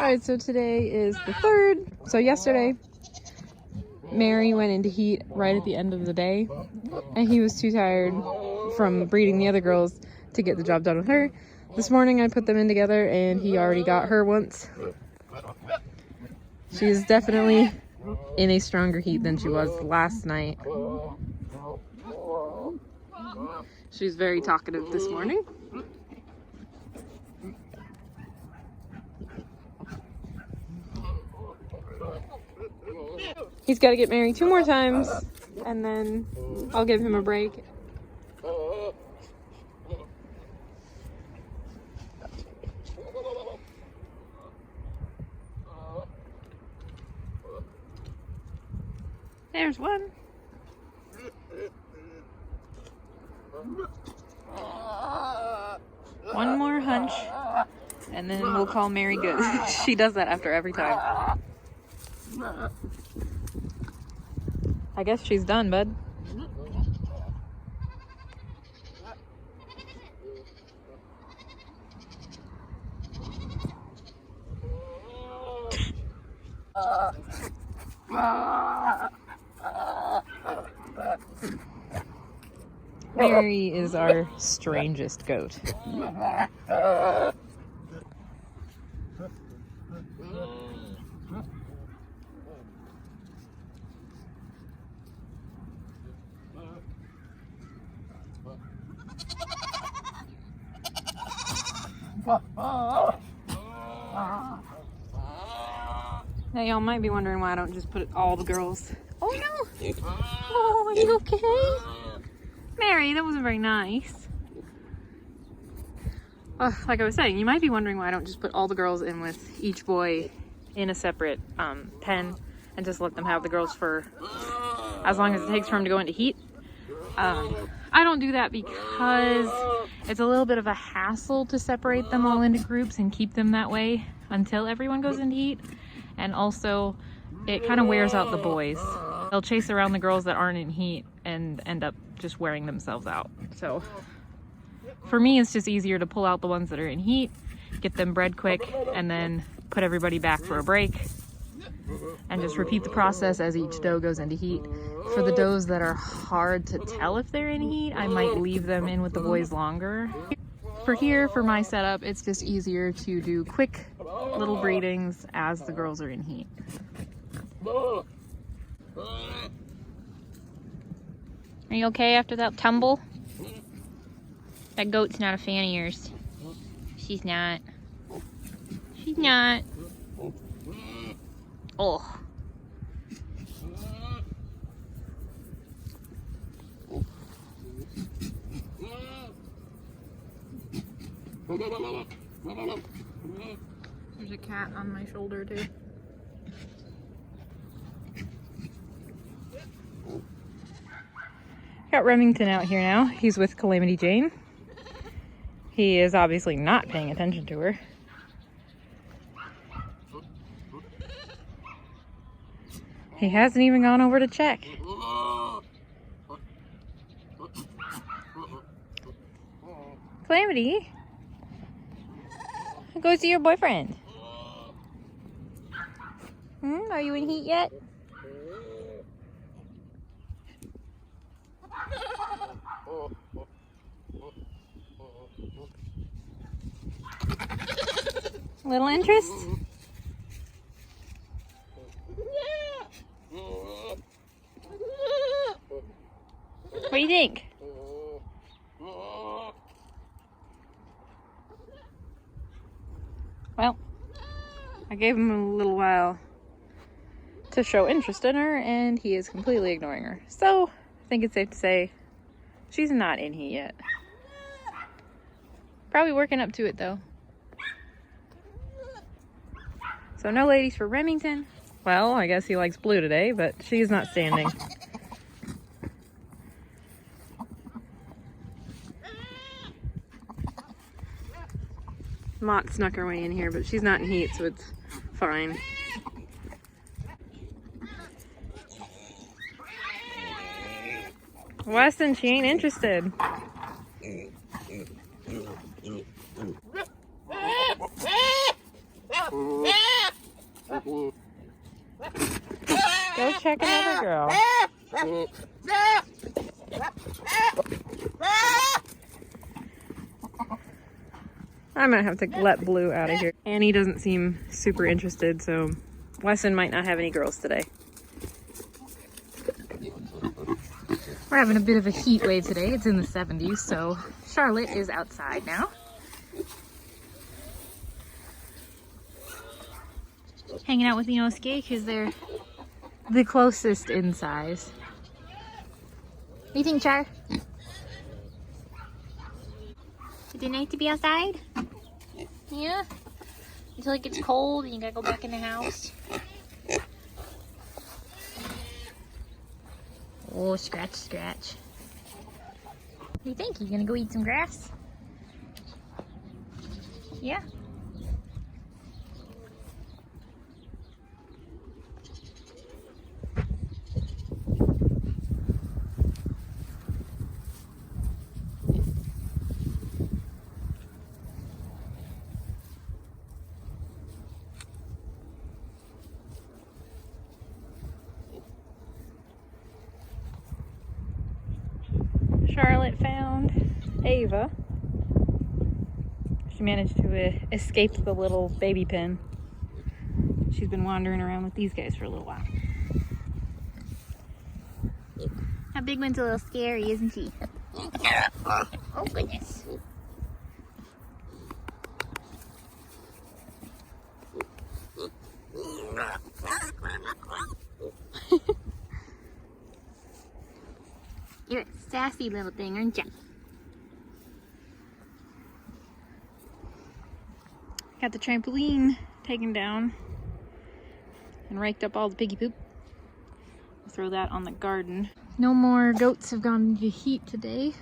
Alright, so today is the 3rd. So yesterday, Mary went into heat right at the end of the day, and he was too tired from breeding the other girls to get the job done with her. This morning I put them in together and he already got her once. She's definitely in a stronger heat than she was last night. She's very talkative this morning. He's got to get Mary 2 more times, and then I'll give him a break. There's one. One more hunch, and then we'll call Mary good. She does that after every time. I guess she's done, bud. Mary is our strangest goat. Now y'all might be wondering why I don't just put all the girls. Oh no! Oh, are you okay? Mary, that wasn't very nice. Like I was saying, you might be wondering why I don't just put all the girls in with each boy in a separate pen and just let them have the girls for as long as it takes for them to go into heat. I don't do that because it's a little bit of a hassle to separate them all into groups and keep them that way until everyone goes into heat. And also, it kind of wears out the boys. They'll chase around the girls that aren't in heat and end up just wearing themselves out. So for me, it's just easier to pull out the ones that are in heat, get them bred quick, and then put everybody back for a break. And just repeat the process as each doe goes into heat. For the does that are hard to tell if they're in heat, I might leave them in with the boys longer. For my setup, it's just easier to do quick little breedings as the girls are in heat. Are you okay after that tumble? That goat's not a fan of yours. She's not. She's not. Oh. There's a cat on my shoulder too. Got Remington out here now. He's with Calamity Jane. He is obviously not paying attention to her. He hasn't even gone over to check. Calamity, go see your boyfriend. Are you in heat yet? Little interest? What do you think? Well, I gave him a little while to show interest in her, and he is completely ignoring her. So, I think it's safe to say she's not in heat yet. Probably working up to it, though. So, no ladies for Remington. Well, I guess he likes blue today, but she's not standing. Mott snuck her way in here, but she's not in heat, so it's fine. Wesson, she ain't interested. Go check another girl. I might have to let Blue out of here. Annie doesn't seem super interested, so Wesson might not have any girls today. We're having a bit of a heat wave today. It's in the 70s, so Charlotte is outside now. Hanging out with the Inosuke because they're the closest in size. What do you think, Char? Is it nice to be outside? Yeah? Until it gets cold and you gotta go back in the house. Oh, scratch, scratch. What do you think? You gonna go eat some grass? Yeah? Charlotte found Ava. She managed to escape the little baby pen. She's been wandering around with these guys for a little while. That big one's a little scary, isn't she? Oh goodness. You're a sassy little thing, aren't you? Got the trampoline taken down and raked up all the piggy poop. I'll throw that on the garden. No more goats have gone into heat today.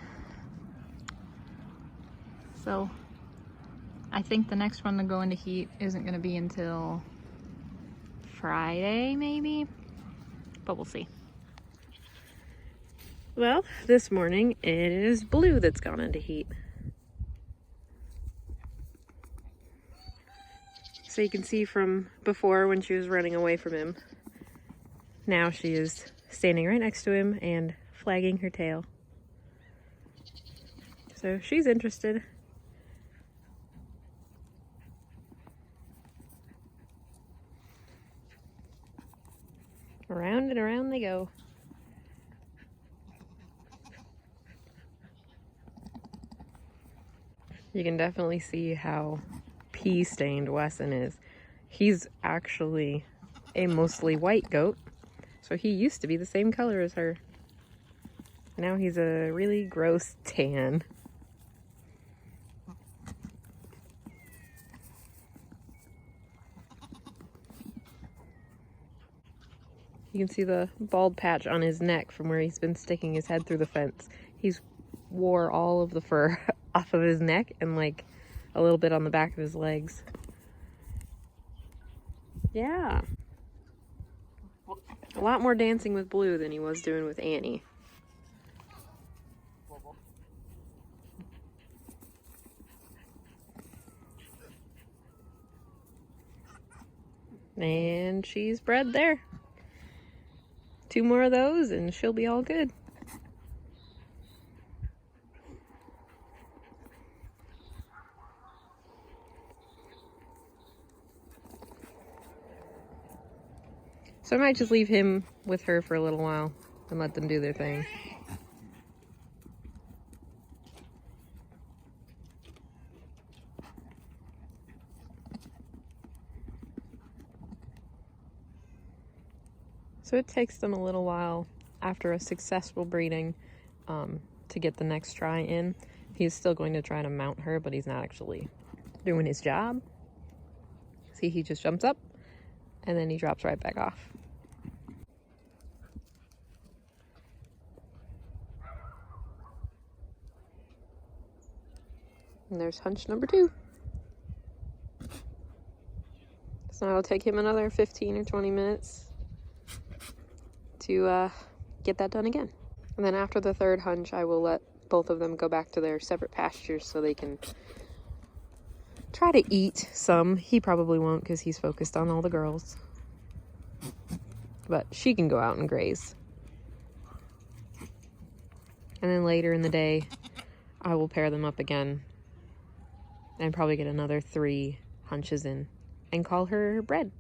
So I think the next one to go into heat isn't going to be until Friday, maybe, but we'll see. Well, this morning it is Blue that's gone into heat. So you can see from before when she was running away from him, now she is standing right next to him and flagging her tail. So she's interested. Around and around they go. You can definitely see how pea-stained Wesson is. He's actually a mostly white goat, so he used to be the same color as her. Now he's a really gross tan. You can see the bald patch on his neck from where he's been sticking his head through the fence. He's wore all of the fur off of his neck and like a little bit on the back of his legs. Yeah. A lot more dancing with Blue than he was doing with Annie. And she's bred there. 2 more of those and she'll be all good. So I might just leave him with her for a little while and let them do their thing. So it takes them a little while after a successful breeding to get the next try in. He's still going to try to mount her, but he's not actually doing his job. See, he just jumps up and then he drops right back off. And there's hunch number 2. So it'll take him another 15 or 20 minutes to get that done again. And then after the 3rd hunch, I will let both of them go back to their separate pastures so they can try to eat some. He probably won't because he's focused on all the girls. But she can go out and graze. And then later in the day, I will pair them up again and probably get another 3 hunches in and call her bred.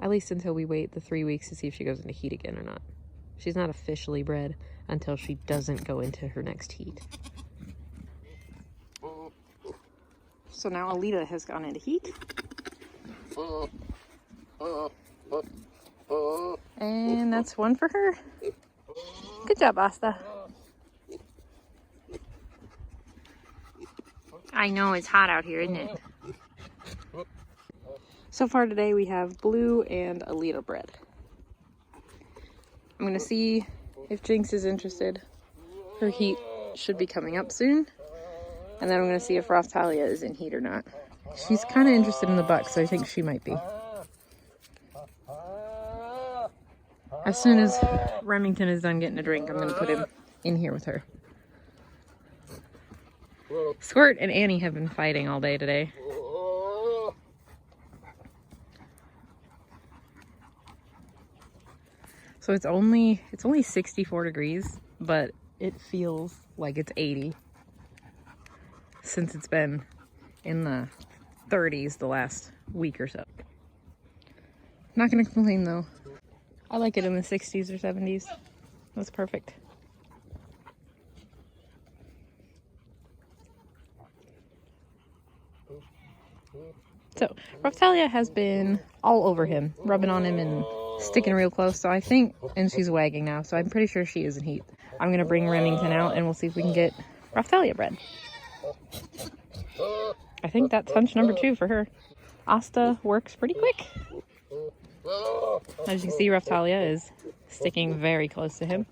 At least until we wait the 3 weeks to see if she goes into heat again or not. She's not officially bred until she doesn't go into her next heat. So now Alita has gone into heat. And that's one for her. Good job, Asta. I know it's hot out here, isn't it? So far today we have Blue and Alita bred. I'm gonna see if Jinx is interested. Her heat should be coming up soon. And then I'm gonna see if Raphtalia is in heat or not. She's kind of interested in the buck, so I think she might be. As soon as Remington is done getting a drink, I'm gonna put him in here with her. Squirt and Annie have been fighting all day today. So it's only 64 degrees, but it feels like it's 80 since it's been in the 30s the last week or so. Not gonna complain though. I like it in the 60s or 70s. That's perfect. So, Raphtalia has been all over him, rubbing on him and sticking real close, so I think, and she's wagging now, so I'm pretty sure she is in heat. I'm gonna bring Remington out and we'll see if we can get Raphtalia bred. I think that's hunch number 2 for her. Asta works pretty quick. As you can see, Raphtalia is sticking very close to him.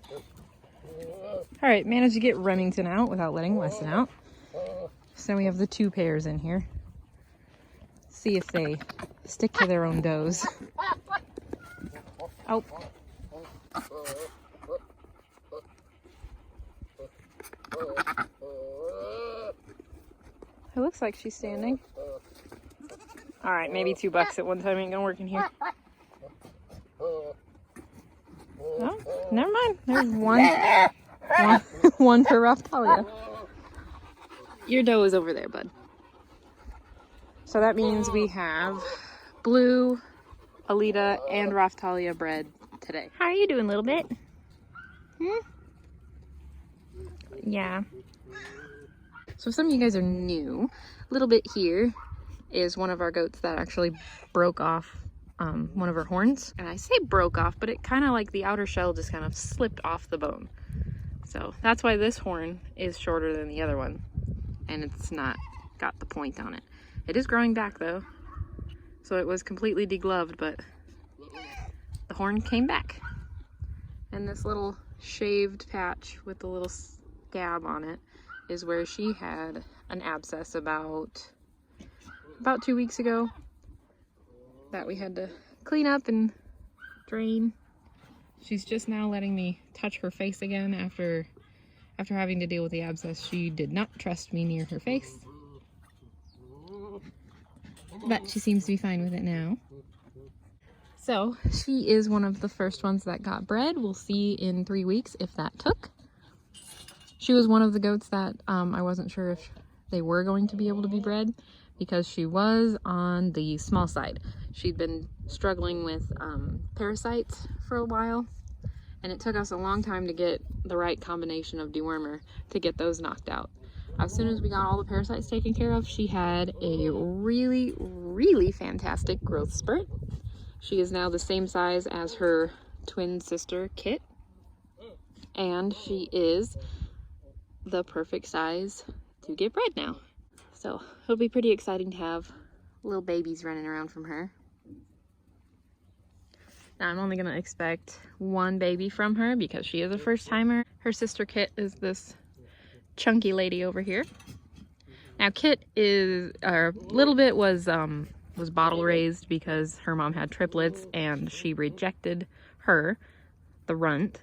Alright, managed to get Remington out without letting Wesson out. So we have the 2 pairs in here. See if they stick to their own does. Oh. It looks like she's standing. Alright, maybe 2 bucks at one time ain't gonna work in here. Oh, never mind. There's one for Raphtalia. Your doe is over there, bud. So that means we have Blue, Alita, and Raphtalia bred today. How are you doing, little bit? Yeah. So if some of you guys are new, Little Bit here is one of our goats that actually broke off one of her horns. And I say broke off, but it kind of like the outer shell just kind of slipped off the bone. So that's why this horn is shorter than the other one. And it's not got the point on it. It is growing back though. So it was completely degloved, but the horn came back. And this little shaved patch with the little scab on it is where she had an abscess about 2 weeks ago that we had to clean up and drain. She's just now letting me touch her face again after having to deal with the abscess. She did not trust me near her face, but she seems to be fine with it now. So she is one of the first ones that got bred. We'll see in 3 weeks if that took. She was one of the goats that I wasn't sure if they were going to be able to be bred because she was on the small side. She'd been struggling with parasites for a while, and it took us a long time to get the right combination of dewormer to get those knocked out. As soon as we got all the parasites taken care of, she had a really, really fantastic growth spurt. She is now the same size as her twin sister, Kit, and she is the perfect size to get bred now. So it'll be pretty exciting to have little babies running around from her. Now I'm only gonna expect 1 baby from her because she is a first timer. Her sister Kit is this chunky lady over here. Now Kit is, Little Bit was bottle raised because her mom had triplets and she rejected her, the runt.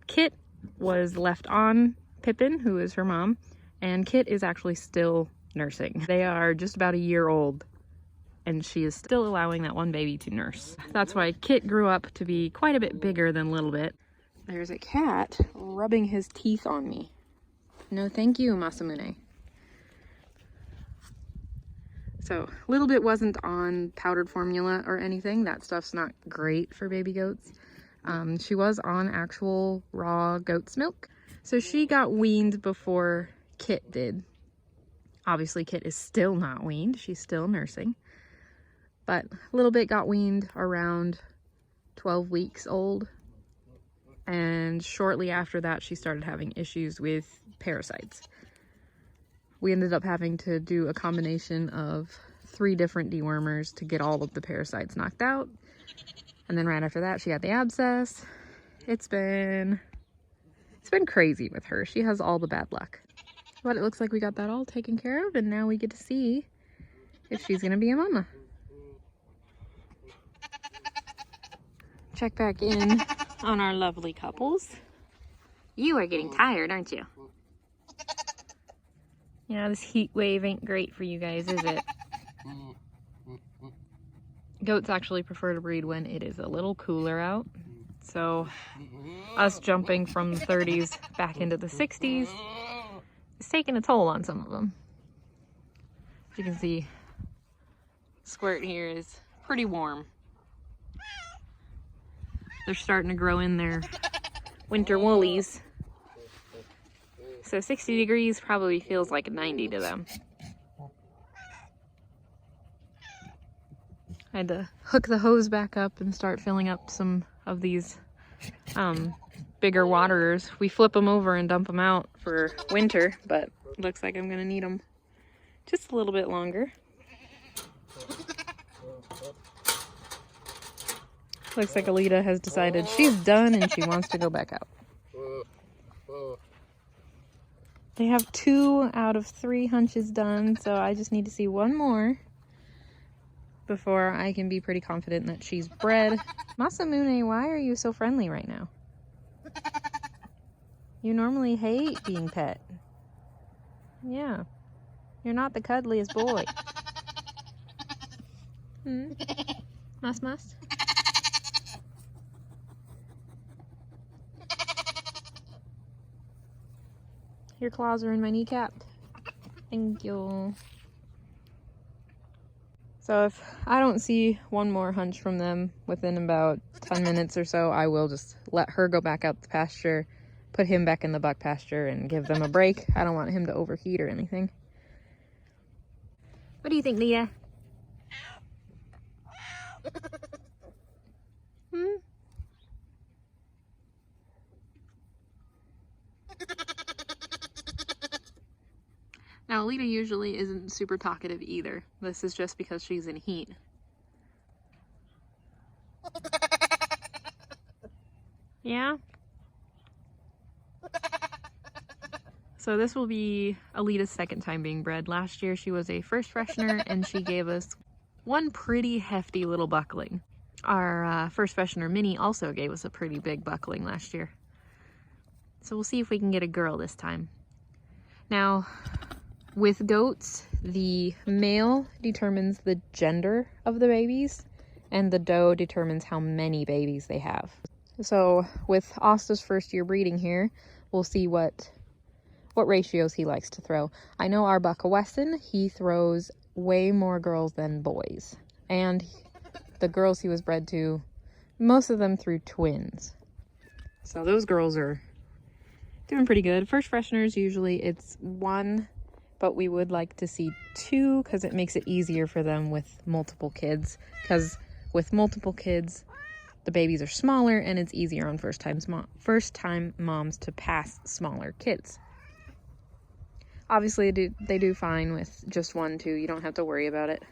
Kit was left on Pippin, who is her mom, and Kit is actually still nursing. They are just about a year old and she is still allowing that one baby to nurse. That's why Kit grew up to be quite a bit bigger than Little Bit. There's a cat rubbing his teeth on me. No thank you, Masamune. So Little Bit wasn't on powdered formula or anything. That stuff's not great for baby goats. She was on actual raw goat's milk. So she got weaned before Kit did. Obviously Kit is still not weaned. She's still nursing. But Little Bit got weaned around 12 weeks old. And shortly after that, she started having issues with parasites. We ended up having to do a combination of 3 different dewormers to get all of the parasites knocked out. And then right after that, she got the abscess. It's been crazy with her. She has all the bad luck. But it looks like we got that all taken care of, and now we get to see if she's gonna be a mama. Check back in on our lovely couples. You are getting tired, aren't you? Yeah, this heat wave ain't great for you guys, is it? Goats actually prefer to breed when it is a little cooler out. So us jumping from the 30s back into the 60s is taking a toll on some of them. As you can see, Squirt here is pretty warm. They're starting to grow in their winter woolies. So 60 degrees probably feels like 90 to them. I had to hook the hose back up and start filling up some of these bigger waterers. We flip them over and dump them out for winter, but it looks like I'm gonna need them just a little bit longer. Looks like Alita has decided she's done and she wants to go back out. They have 2 out of 3 hunches done, so I just need to see one more before I can be pretty confident that she's bred. Masamune, why are you so friendly right now? You normally hate being pet. Yeah. You're not the cuddliest boy. Mas? Your claws are in my kneecap. Thank you. So if I don't see one more hunch from them within about 10 minutes or so, I will just let her go back out the pasture, put him back in the buck pasture, and give them a break. I don't want him to overheat or anything. What do you think, Leah? Now, Alita usually isn't super talkative either. This is just because she's in heat. Yeah? So this will be Alita's second time being bred. Last year she was a first freshener and she gave us one pretty hefty little buckling. Our first freshener, Minnie, also gave us a pretty big buckling last year. So we'll see if we can get a girl this time. Now, with goats, the male determines the gender of the babies, and the doe determines how many babies they have. So with Asta's first year breeding here, we'll see what ratios he likes to throw. I know our buck Wesson, he throws way more girls than boys. And the girls he was bred to, most of them threw twins. So those girls are doing pretty good. First fresheners, usually it's 1, but we would like to see 2 because it makes it easier for them with multiple kids. Because with multiple kids, the babies are smaller and it's easier on first time moms to pass smaller kids. Obviously, they do fine with just 1, 2. You don't have to worry about it.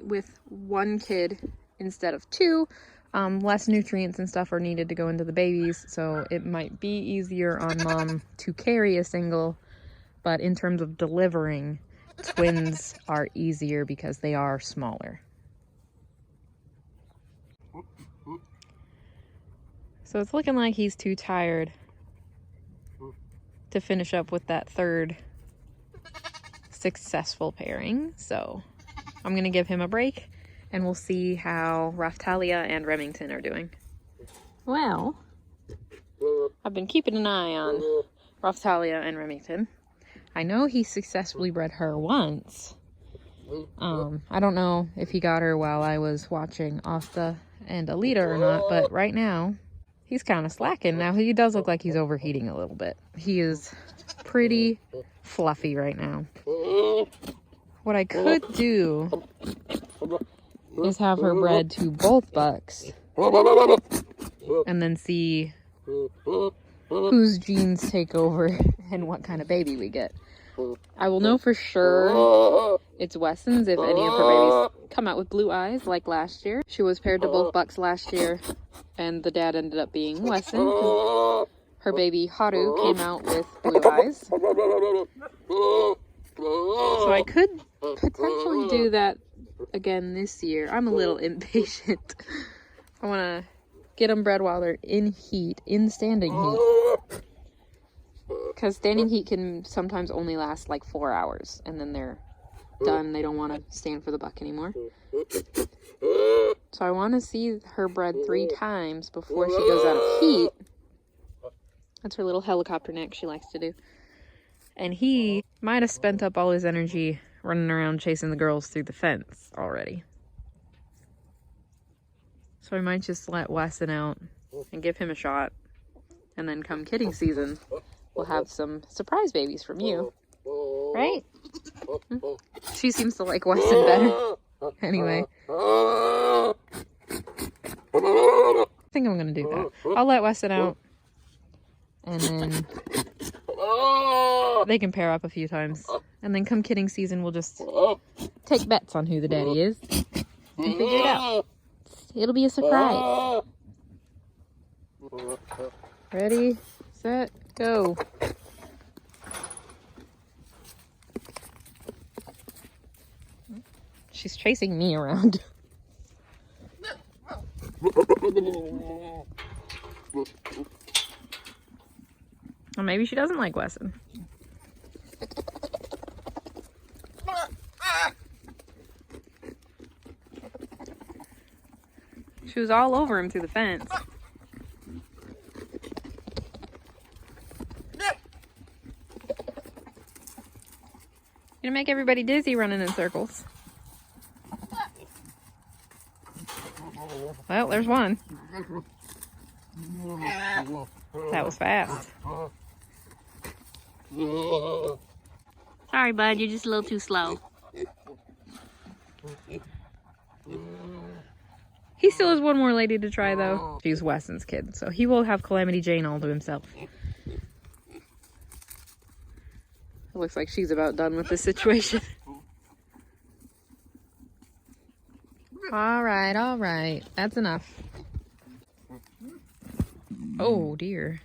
With 1 kid instead of 2, less nutrients and stuff are needed to go into the babies, so it might be easier on mom to carry a single, but in terms of delivering, twins are easier because they are smaller. So it's looking like he's too tired to finish up with that 3rd successful pairing, so I'm gonna give him a break and we'll see how Raphtalia and Remington are doing. Well, I've been keeping an eye on Raphtalia and Remington. I know he successfully bred her once. I don't know if he got her while I was watching Asta and Alita or not, but right now he's kind of slacking. Now he does look like he's overheating a little bit. He is pretty fluffy right now. What I could do is have her bred to both bucks and then see whose genes take over and what kind of baby we get. I will know for sure it's Wesson's if any of her babies come out with blue eyes like last year. She was paired to both bucks last year, and the dad ended up being Wesson. Her baby Haru came out with blue eyes. So I could potentially do that again this year. I'm a little impatient. I want to get them bred while they're in heat, in standing heat. Because standing heat can sometimes only last like 4 hours, and then they're done. They don't want to stand for the buck anymore. So I want to see her bred 3 times before she goes out of heat. That's her little helicopter neck she likes to do. And he might have spent up all his energy running around chasing the girls through the fence already. So I might just let Wesson out and give him a shot. And then come kidding season, we'll have some surprise babies from you. Right? She seems to like Wesson better. Anyway. I think I'm going to do that. I'll let Wesson out. And then they can pair up a few times. And then come kidding season, we'll just take bets on who the daddy is. And figure it out. It'll be a surprise. Ready, set, go. She's chasing me around. Or maybe she doesn't like Wesson. She was all over him through the fence. You're gonna make everybody dizzy running in circles. Well, there's one. That was fast. Sorry, bud, you're just a little too slow. He still has one more lady to try, though. She's Wesson's kid, so he will have Calamity Jane all to himself. It looks like she's about done with this situation. All right. That's enough. Oh, dear.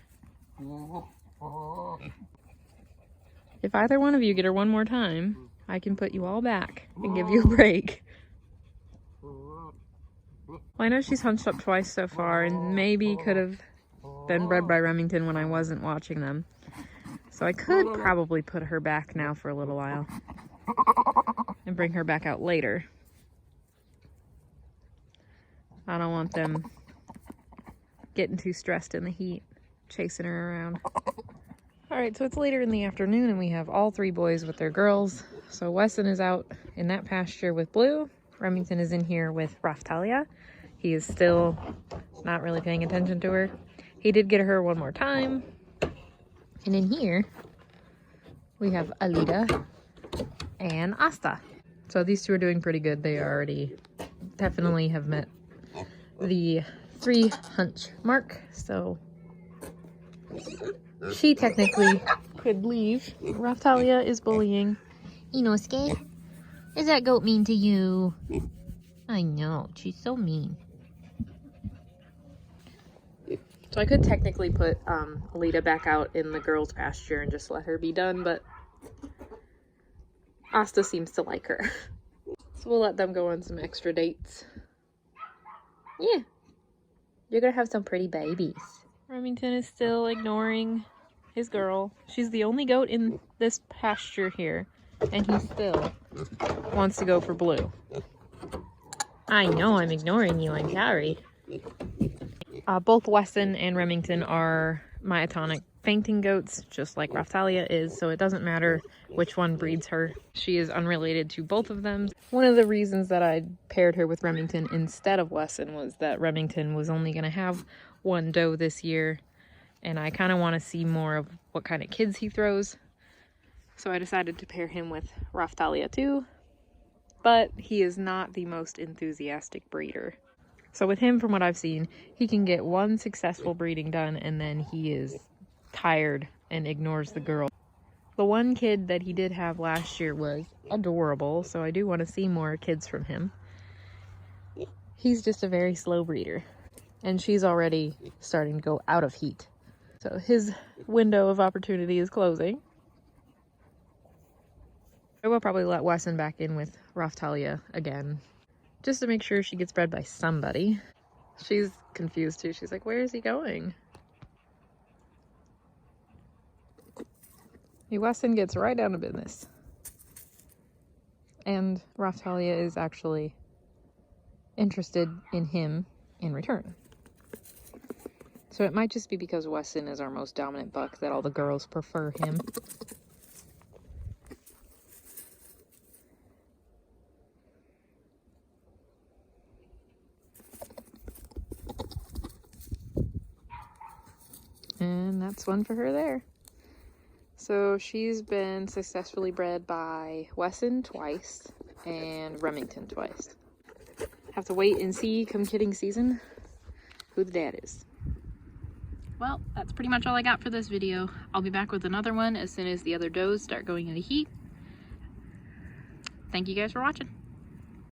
If either one of you get her one more time, I can put you all back and give you a break. Well, I know she's hunched up twice so far, and maybe could have been bred by Remington when I wasn't watching them. So I could probably put her back now for a little while and bring her back out later. I don't want them getting too stressed in the heat, chasing her around. Alright, so it's later in the afternoon and we have all 3 boys with their girls. So Wesson is out in that pasture with Blue. Remington is in here with Raphtalia. He is still not really paying attention to her. He did get her one more time. And in here, we have Alita and Asta. So these 2 are doing pretty good. They already definitely have met the 3 hunch mark. So she technically could leave. Raphtalia is bullying Inosuke. Is that goat mean to you? I know, she's so mean. So I could technically put Alita back out in the girls' pasture and just let her be done, but Asta seems to like her. So we'll let them go on some extra dates. Yeah. You're gonna have some pretty babies. Remington is still ignoring his girl. She's the only goat in this pasture here, and he still wants to go for Blue. I know I'm ignoring you, I'm sorry. Both Wesson and Remington are myotonic fainting goats, just like Raphtalia is, so it doesn't matter which one breeds her. She is unrelated to both of them. One of the reasons that I paired her with Remington instead of Wesson was that Remington was only going to have one doe this year, and I kind of want to see more of what kind of kids he throws. So I decided to pair him with Raphtalia too, but he is not the most enthusiastic breeder. So with him, from what I've seen, he can get one successful breeding done and then he is tired and ignores the girl. The one kid that he did have last year was adorable, so I do want to see more kids from him. He's just a very slow breeder, and she's already starting to go out of heat. So his window of opportunity is closing. I will probably let Wesson back in with Raphtalia again, just to make sure she gets bred by somebody. She's confused too. She's like, where is he going? Wesson gets right down to business. And Raphtalia is actually interested in him in return. So it might just be because Wesson is our most dominant buck that all the girls prefer him. And that's one for her there. So she's been successfully bred by Wesson twice and Remington twice. Have to wait and see come kidding season who the dad is. Well, that's pretty much all I got for this video. I'll be back with another one as soon as the other does start going into heat. Thank you guys for watching.